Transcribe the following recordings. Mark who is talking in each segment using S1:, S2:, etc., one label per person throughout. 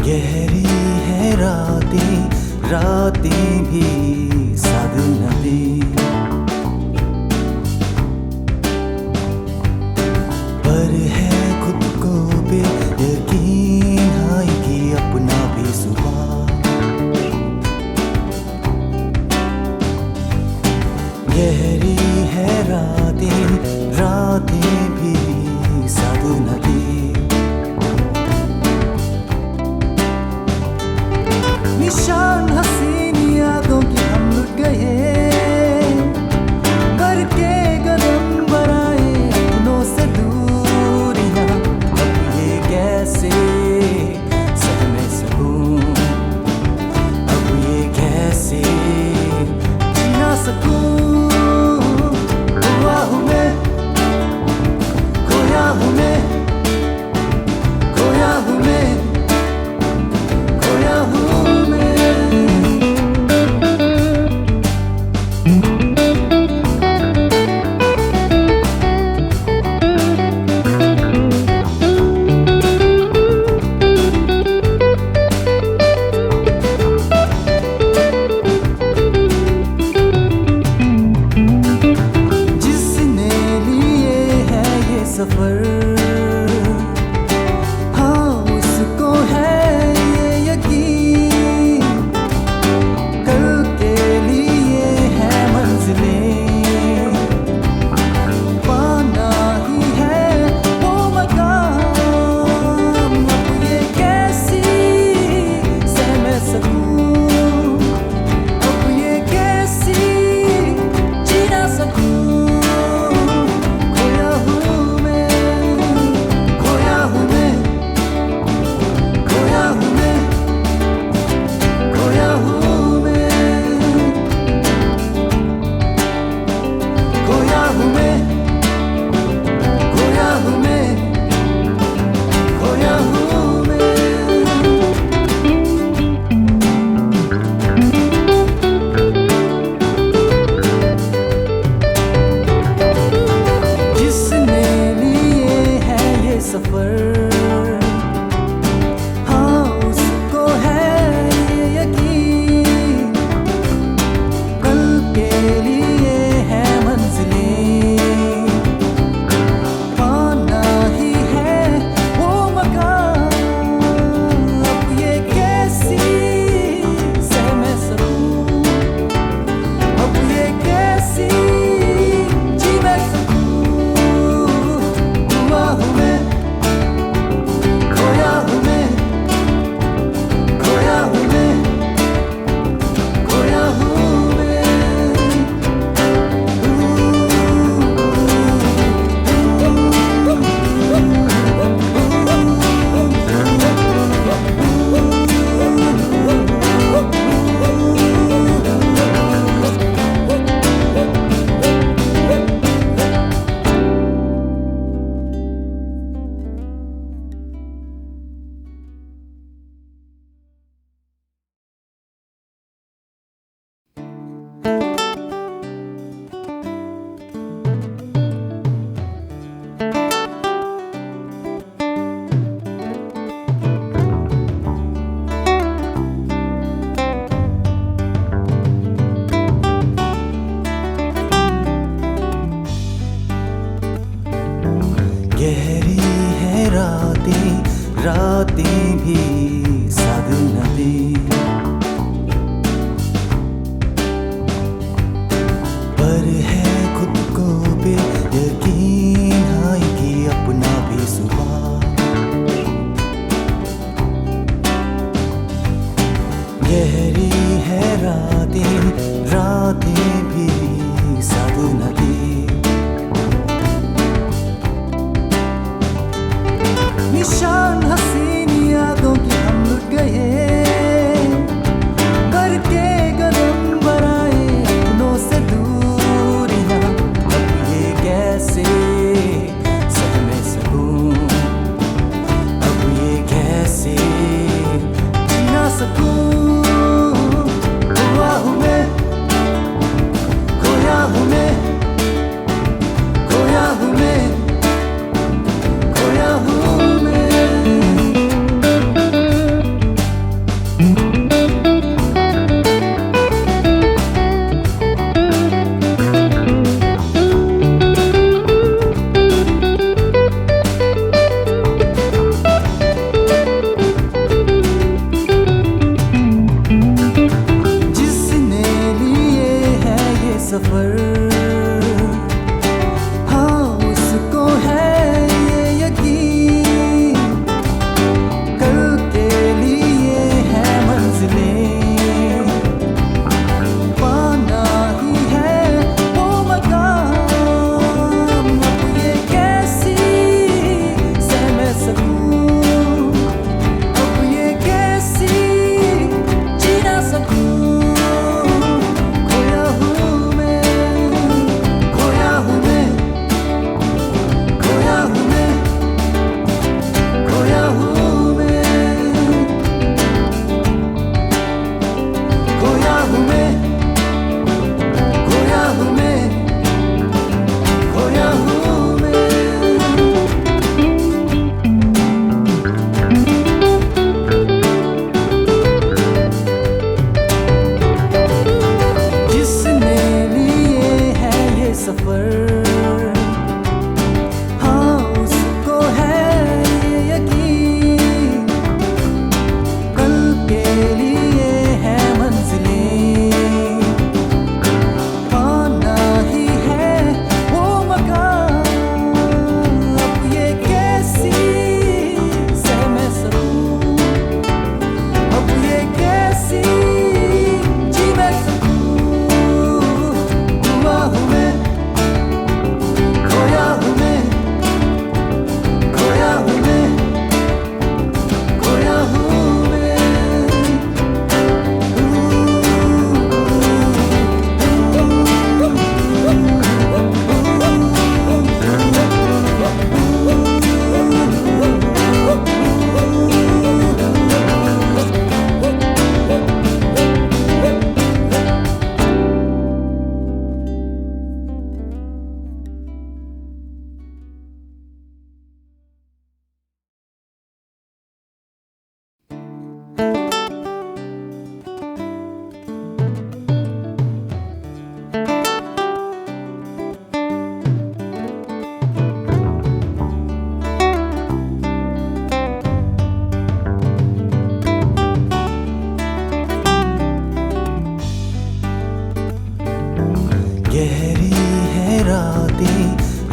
S1: गहरी है रातें भी साध नदी, पर है खुद को बेयकीन आएगी अपना भी सुबह। गहरी है रातें भी साध नदी, निशान हसीन यादों की हम लुट गए, करके कदम बढ़ाए अपनों से दूरियां। अब ये कैसे सह में सकूं, अब ये कैसे जीना सकूं। खोया हूँ मैं, खोया हूँ मैं, खोया हूँ मैं, खोया हूँ। सफर हाँ उसको है ये यकीन, कल के लिए है मंजिलें, पाना ही है वो मकाम। अब ये कैसी सह मैं सकूं, अब ये कैसी जीना सकूं। सफर हाँ उसको है ये यकीन, कल के लिए है मंजिलें, पाना ही है वो मकाम। अब ये कैसी सह मैं सकूं, अब ये कैसी जी मैं सकूं। हुआ हूँ मैं, खोया हूँ मैं, खोया हूँ मैं, खोया हूँ मैं। गहरी है रातें भी साध नदी, पर है खुद को बेयकीन आएगी अपना भी सुबह। गहरी है रातें भी साध नदी, निशान हसीन यादों की हम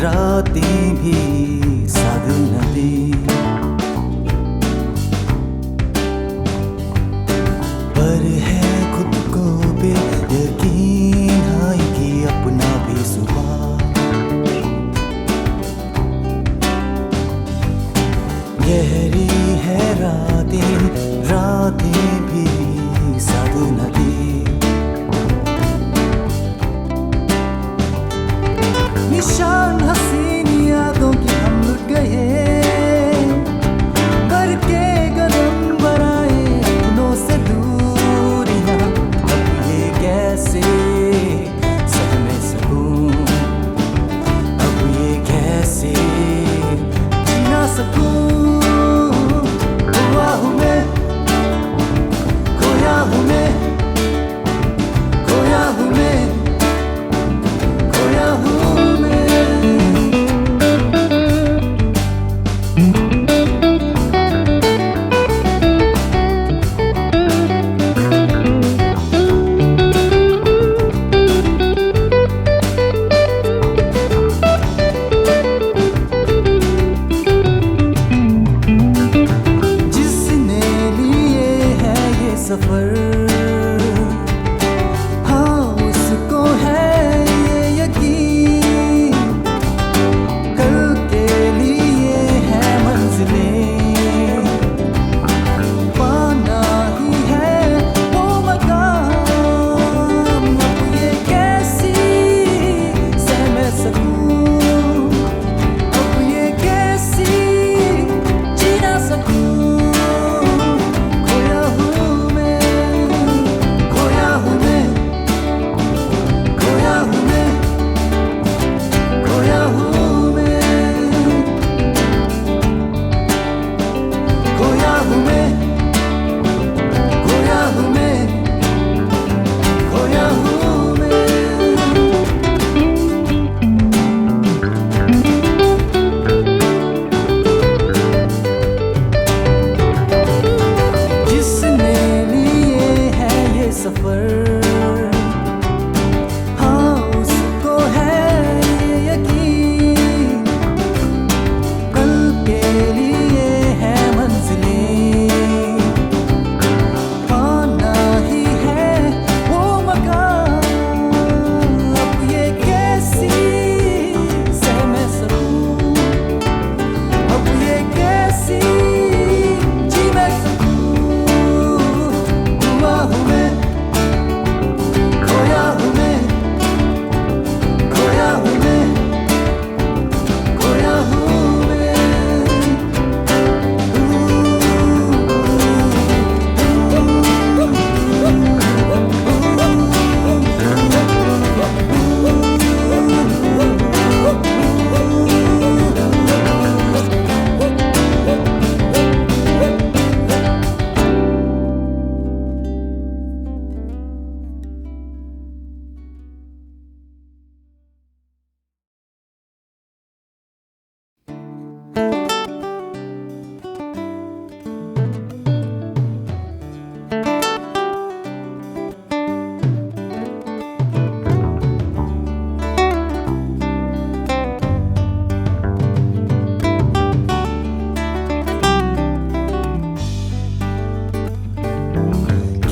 S1: रातें भी साध न दी। पर है खुद को बेयकीन आएगी अपना भी सुबह। गहरी है रातें, रातें भी साध न दी। निशान हसीन यादों की हम लुट गए, करके कदम बढ़ाए अपनों से दूरियां। अब ये कैसे सहमे सकूं, अब ये कैसे जीना सकूं। हुआ हूँ मैं, खोया हूँ मैं, खोया हूँ मैं, खोया हूँ मैं। जिसने लिए है ये सफर, हाँ उसको है ये यकीन। कल के लिए है मंजिलें, पाना ही है वो मकाम। अब ये कैसी सहमे सकूं, अब ये कैसी जीना सकूं। खोया हूँ मैं, खोया हूँ मैं, खोया हूँ मैं, खोया हूँ मैं, खोया हूँ मैं, खोया हूँ मैं, खोया हूँ मैं। जिसने लिए है ये सफर, हाँ उसको है ये यकीन। कल के लिए है मंजिलें, पाना ही है वो मकाम। अब ये कैसी सहमे सकूं, अब ये कैसी जी मैं सकूं। हुआ हूँ मैं, खोया हूँ मैं, खोया हूँ मैं, खोया हूँ मैं।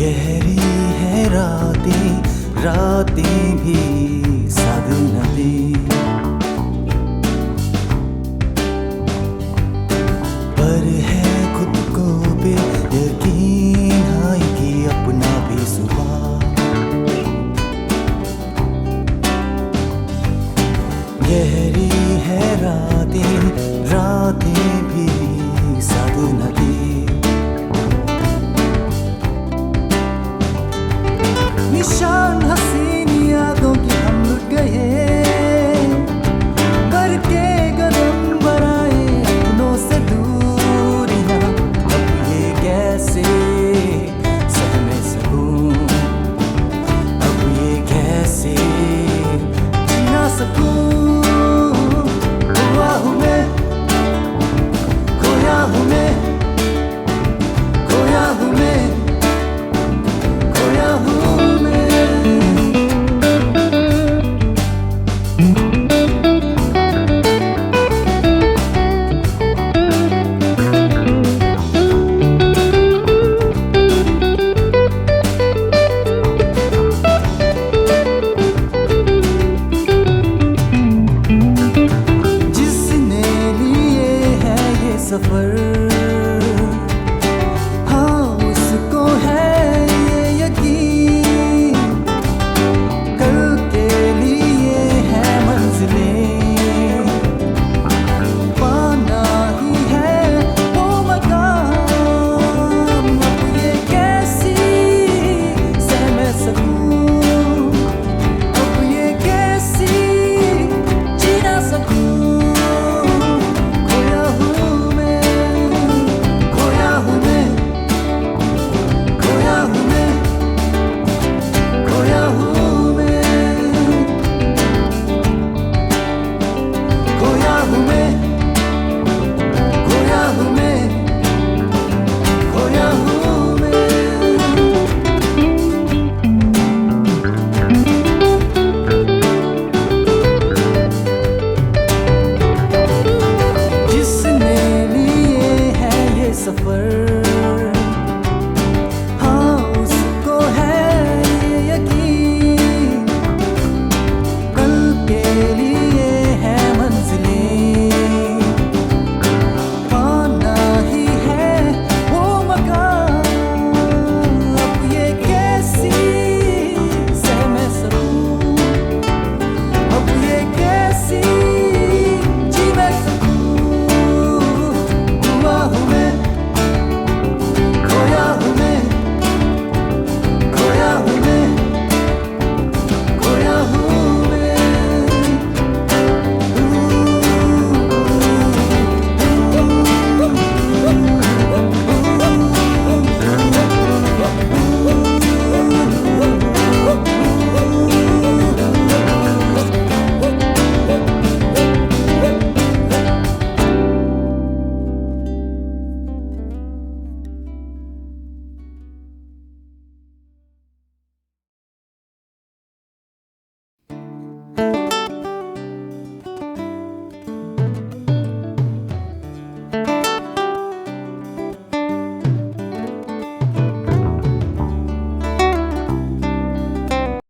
S1: गहरी है रातें, रातें भी साध न दी। पर है खुद को बेयकीन आएगी अपना भी सुबह। गहरी है रातें, रातें भी साध न दी। निशान हसीन यादों की हम लुट गए, करके कदम बढ़ाए अपनों से दूरियां। अब ये कैसे सहमे सकूं, अब ये कैसे जीना सकूं। हुआ सफर